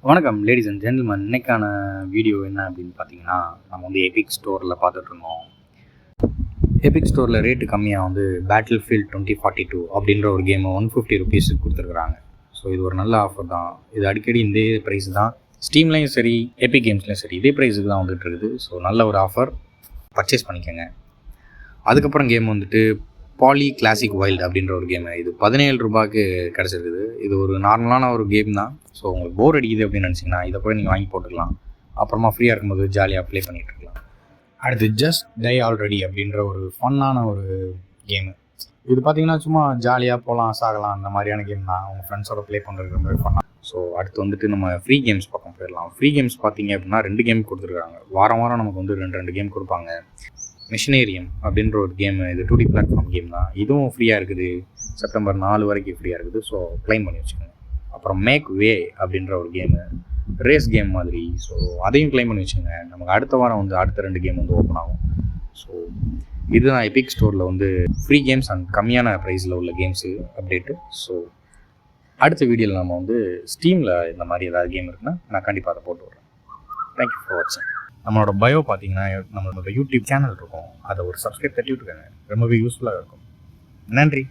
வணக்கம் ladies and gentleman. இன்னைக்கான video என்ன அப்படின்னு பார்த்தீங்கன்னா, நம்ம வந்து எபிக் ஸ்டோரில் பார்த்துட்ருந்தோம். எபிக் ஸ்டோரில் ரேட்டு கம்மியாக வந்து பேட்டில் ஃபீல்ட் 2042 அப்படின்ற ஒரு கேமை $150 கொடுத்துருக்குறாங்க. ஸோ இது ஒரு நல்ல ஆஃபர் தான். இது அடிக்கடி இந்த ப்ரைஸ் தான் ஸ்டீம்லேயும் சரி எபிக் கேம்ஸ்லையும் சரி இதே ப்ரைஸுக்கு தான் வந்துட்டு இருக்குது. ஸோ நல்ல ஒரு ஆஃபர், பர்ச்சேஸ் பண்ணிக்கோங்க. அதுக்கப்புறம் கேம் வந்துட்டு பாலி கிளாசிக் வைல்டு அப்படின்ற ஒரு கேமு. இது $17 கிடச்சிருக்குது. இது ஒரு நார்மலான ஒரு கேம் தான். ஸோ உங்களுக்கு போர் அடிக்குது அப்படின்னு நினச்சிங்கன்னா இதை கூட நீங்கள் வாங்கி போட்டுக்கலாம். அப்புறமா ஃப்ரீயாக இருக்கும்போது ஜாலியாக ப்ளே பண்ணிகிட்டு இருக்கலாம். அடுத்து ஜஸ்ட் டை ஆல்ரெடி அப்படின்ற ஒரு ஃபன்னான ஒரு கேமு. இது பார்த்தீங்கன்னா சும்மா ஜாலியாக போகலாம், சாகலாம், அந்த மாதிரியான கேம் தான். உங்கள் ஃப்ரெண்ட்ஸோட ப்ளே பண்ணுறதுக்கு ரொம்ப ஃபன்னாக. ஸோ அடுத்து வந்துட்டு நம்ம ஃப்ரீ கேம்ஸ் பக்கம் போயிடலாம். ஃப்ரீ கேம்ஸ் பார்த்தீங்க அப்படின்னா 2 கேம் கொடுத்துருக்காங்க. வாரம் நமக்கு வந்து 2 கேம் கொடுப்பாங்க. மிஷினேரியம் அப்படின்ற ஒரு கேம், இது 2D பிளாட்ஃபார்ம் கேம் தான். இதுவும் ஃப்ரீயாக இருக்குது. செப்டம்பர் 4 வரைக்கும் ஃப்ரீயாக இருக்குது. ஸோ க்ளைம் பண்ணி வச்சுக்கோங்க. அப்புறம் மேக் வே அப்படின்ற ஒரு கேமு, ரேஸ் கேம் மாதிரி. ஸோ அதையும் க்ளைம் பண்ணி வச்சுக்கோங்க. நமக்கு அடுத்த வாரம் வந்து அடுத்த 2 கேம் வந்து ஓப்பன் ஆகும். ஸோ இதுதான் எபிக் ஸ்டோரில் வந்து ஃப்ரீ கேம்ஸ் அண்ட் கம்மியான ப்ரைஸில் உள்ள கேம்ஸு அப்டேட்டு. ஸோ அடுத்த வீடியோவில் நம்ம வந்து ஸ்டீமில் இந்த மாதிரி ஏதாவது கேம் இருக்குன்னா நான் கண்டிப்பாக அதை போட்டு விட்றேன். தேங்க்யூ ஃபார் வாட்சிங். நம்மளோட பயோ பார்த்தீங்கன்னா நம்மளோட யூடியூப் சேனல் இருக்கும். அதை ஒரு சப்ஸ்கிரைப் தட்டி விட்டுருக்காங்க. ரொம்பவே யூஸ்ஃபுல்லாக இருக்கும். நன்றி.